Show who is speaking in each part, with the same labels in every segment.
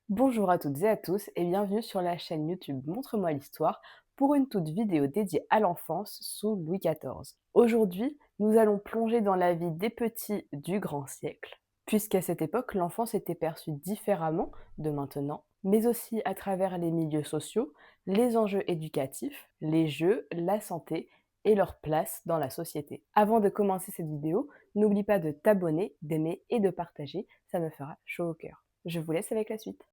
Speaker 1: Bonjour à toutes et à tous et bienvenue sur la chaîne YouTube Montre-moi l'histoire pour une toute vidéo dédiée à l'enfance sous Louis XIV. Aujourd'hui, nous allons plonger dans la vie des petits du grand siècle, puisqu'à cette époque, l'enfance était perçue différemment de maintenant, mais aussi à travers les milieux sociaux, les enjeux éducatifs, les jeux, la santé et leur place dans la société. Avant de commencer cette vidéo, n'oublie pas de t'abonner, d'aimer et de partager, ça me fera chaud au cœur. Je vous laisse avec la suite.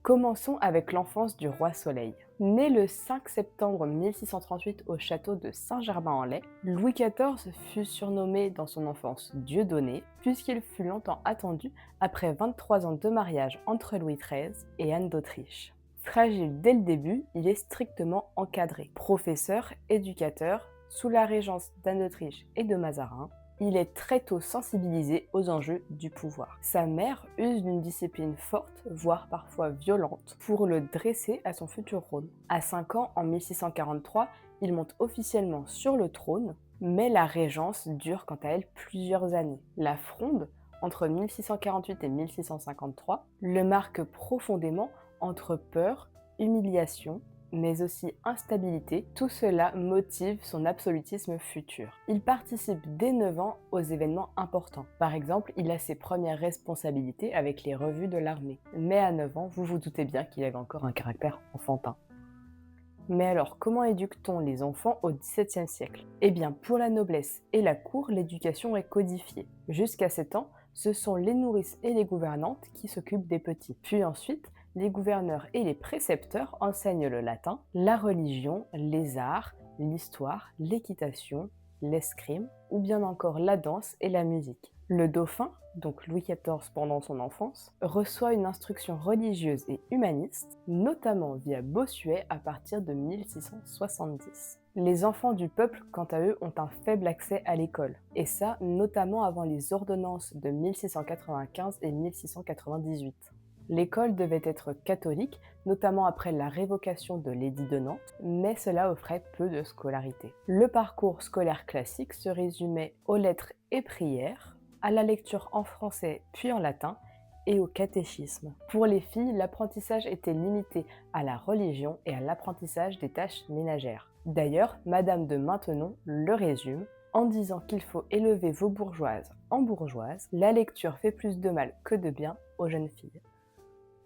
Speaker 1: Commençons avec l'enfance du roi Soleil. Né le 5 septembre 1638 au château de Saint-Germain-en-Laye, Louis XIV fut surnommé dans son enfance Dieudonné, puisqu'il fut longtemps attendu après 23 ans de mariage entre Louis XIII et Anne d'Autriche. Fragile dès le début, il est strictement encadré. Professeur, éducateur, sous la régence d'Anne d'Autriche et de Mazarin, il est très tôt sensibilisé aux enjeux du pouvoir. Sa mère use d'une discipline forte, voire parfois violente, pour le dresser à son futur trône. À 5 ans, en 1643, il monte officiellement sur le trône, mais la régence dure quant à elle plusieurs années. La Fronde, entre 1648 et 1653, le marque profondément entre peur, humiliation, mais aussi instabilité, tout cela motive son absolutisme futur. Il participe dès 9 ans aux événements importants. Par exemple, il a ses premières responsabilités avec les revues de l'armée. Mais à 9 ans, vous vous doutez bien qu'il avait encore un caractère enfantin. Mais alors, comment éduque-t-on les enfants au XVIIe siècle? Eh bien, pour la noblesse et la cour, l'éducation est codifiée. Jusqu'à 7 ans, ce sont les nourrices et les gouvernantes qui s'occupent des petits. Puis ensuite, les gouverneurs et les précepteurs enseignent le latin, la religion, les arts, l'histoire, l'équitation, l'escrime ou bien encore la danse et la musique. Le dauphin, donc Louis XIV pendant son enfance, reçoit une instruction religieuse et humaniste, notamment via Bossuet à partir de 1670. Les enfants du peuple, quant à eux, ont un faible accès à l'école, et ça notamment avant les ordonnances de 1695 et 1698. L'école devait être catholique, notamment après la révocation de l'édit de Nantes, mais cela offrait peu de scolarité. Le parcours scolaire classique se résumait aux lettres et prières, à la lecture en français puis en latin, et au catéchisme. Pour les filles, l'apprentissage était limité à la religion et à l'apprentissage des tâches ménagères. D'ailleurs, Madame de Maintenon le résume en disant qu'il faut élever vos bourgeoises en bourgeoises, la lecture fait plus de mal que de bien aux jeunes filles.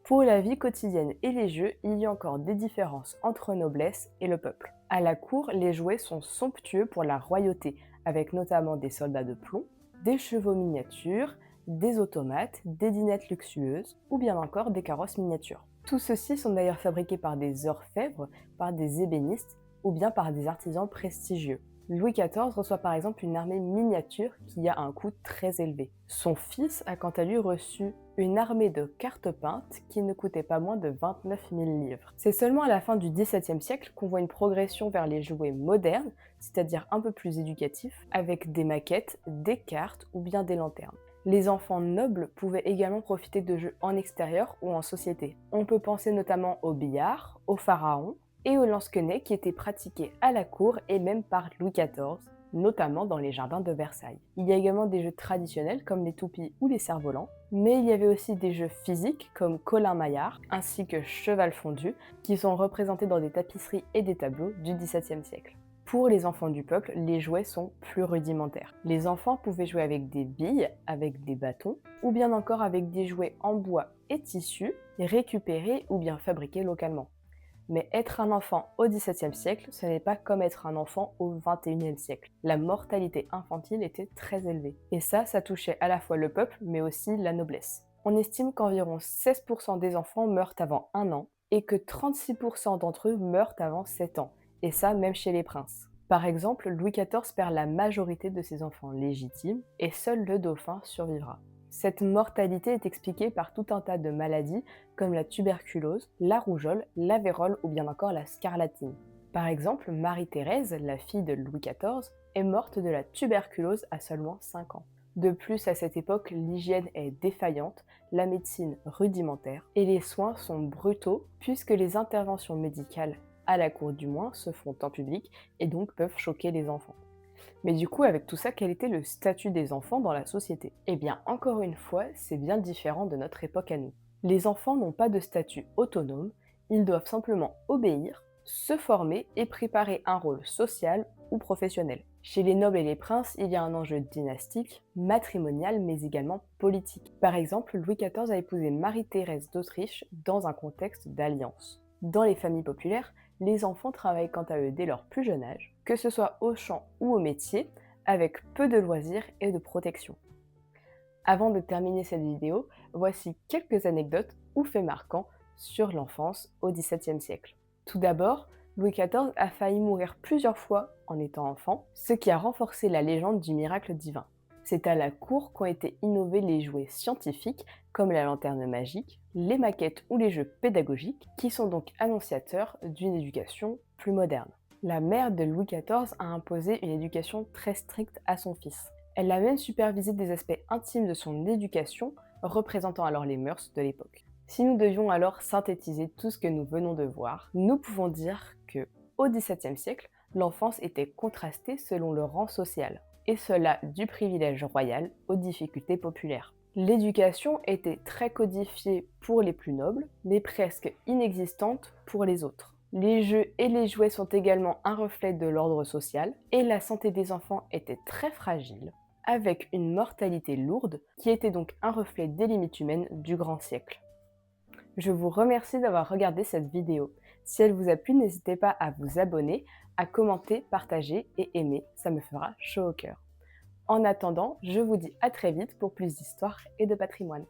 Speaker 1: Pour la vie quotidienne et les jeux, il y a encore des différences entre noblesse et le peuple. À la cour, les jouets sont somptueux pour la royauté, avec notamment des soldats de plomb, des chevaux miniatures, des automates, des dinettes luxueuses ou bien encore des carrosses miniatures. Tous ceux-ci sont d'ailleurs fabriqués par des orfèvres, par des ébénistes ou bien par des artisans prestigieux. Louis XIV reçoit par exemple une armée miniature qui a un coût très élevé. Son fils a quant à lui reçu une armée de cartes peintes qui ne coûtait pas moins de 29 000 livres. C'est seulement à la fin du XVIIe siècle qu'on voit une progression vers les jouets modernes, c'est-à-dire un peu plus éducatifs, avec des maquettes, des cartes ou bien des lanternes. Les enfants nobles pouvaient également profiter de jeux en extérieur ou en société. On peut penser notamment au billard, au pharaon, et au lansquenet qui étaient pratiqués à la cour et même par Louis XIV, notamment dans les jardins de Versailles. Il y a également des jeux traditionnels comme les toupies ou les cerfs-volants, mais il y avait aussi des jeux physiques comme Colin-Maillard ainsi que Cheval fondu qui sont représentés dans des tapisseries et des tableaux du XVIIe siècle. Pour les enfants du peuple, les jouets sont plus rudimentaires. Les enfants pouvaient jouer avec des billes, avec des bâtons, ou bien encore avec des jouets en bois et tissu, récupérés ou bien fabriqués localement. Mais être un enfant au XVIIe siècle, ce n'est pas comme être un enfant au XXIe siècle. La mortalité infantile était très élevée. Et ça touchait à la fois le peuple, mais aussi la noblesse. On estime qu'environ 16% des enfants meurent avant 1 an et que 36% d'entre eux meurent avant 7 ans. Et ça, même chez les princes. Par exemple, Louis XIV perd la majorité de ses enfants légitimes et seul le dauphin survivra. Cette mortalité est expliquée par tout un tas de maladies comme la tuberculose, la rougeole, la vérole ou bien encore la scarlatine. Par exemple, Marie-Thérèse, la fille de Louis XIV, est morte de la tuberculose à seulement 5 ans. De plus, à cette époque, l'hygiène est défaillante, la médecine rudimentaire et les soins sont brutaux puisque les interventions médicales, à la cour du moins, se font en public et donc peuvent choquer les enfants. Mais du coup, avec tout ça, quel était le statut des enfants dans la société? Eh bien, encore une fois, c'est bien différent de notre époque à nous. Les enfants n'ont pas de statut autonome, ils doivent simplement obéir, se former et préparer un rôle social ou professionnel. Chez les nobles et les princes, il y a un enjeu dynastique, matrimonial, mais également politique. Par exemple, Louis XIV a épousé Marie-Thérèse d'Autriche dans un contexte d'alliance. Dans les familles populaires, les enfants travaillent quant à eux dès leur plus jeune âge, que ce soit au champ ou au métier, avec peu de loisirs et de protection. Avant de terminer cette vidéo, voici quelques anecdotes ou faits marquants sur l'enfance au XVIIe siècle. Tout d'abord, Louis XIV a failli mourir plusieurs fois en étant enfant, ce qui a renforcé la légende du miracle divin. C'est à la cour qu'ont été innovés les jouets scientifiques comme la lanterne magique, les maquettes ou les jeux pédagogiques qui sont donc annonciateurs d'une éducation plus moderne. La mère de Louis XIV a imposé une éducation très stricte à son fils. Elle a même supervisé des aspects intimes de son éducation, représentant alors les mœurs de l'époque. Si nous devions alors synthétiser tout ce que nous venons de voir, nous pouvons dire que, au XVIIe siècle, l'enfance était contrastée selon le rang social, et cela du privilège royal aux difficultés populaires. L'éducation était très codifiée pour les plus nobles, mais presque inexistante pour les autres. Les jeux et les jouets sont également un reflet de l'ordre social, et la santé des enfants était très fragile, avec une mortalité lourde, qui était donc un reflet des limites humaines du grand siècle. Je vous remercie d'avoir regardé cette vidéo. Si elle vous a plu, n'hésitez pas à vous abonner, à commenter, partager et aimer, ça me fera chaud au cœur. En attendant, je vous dis à très vite pour plus d'histoires et de patrimoine.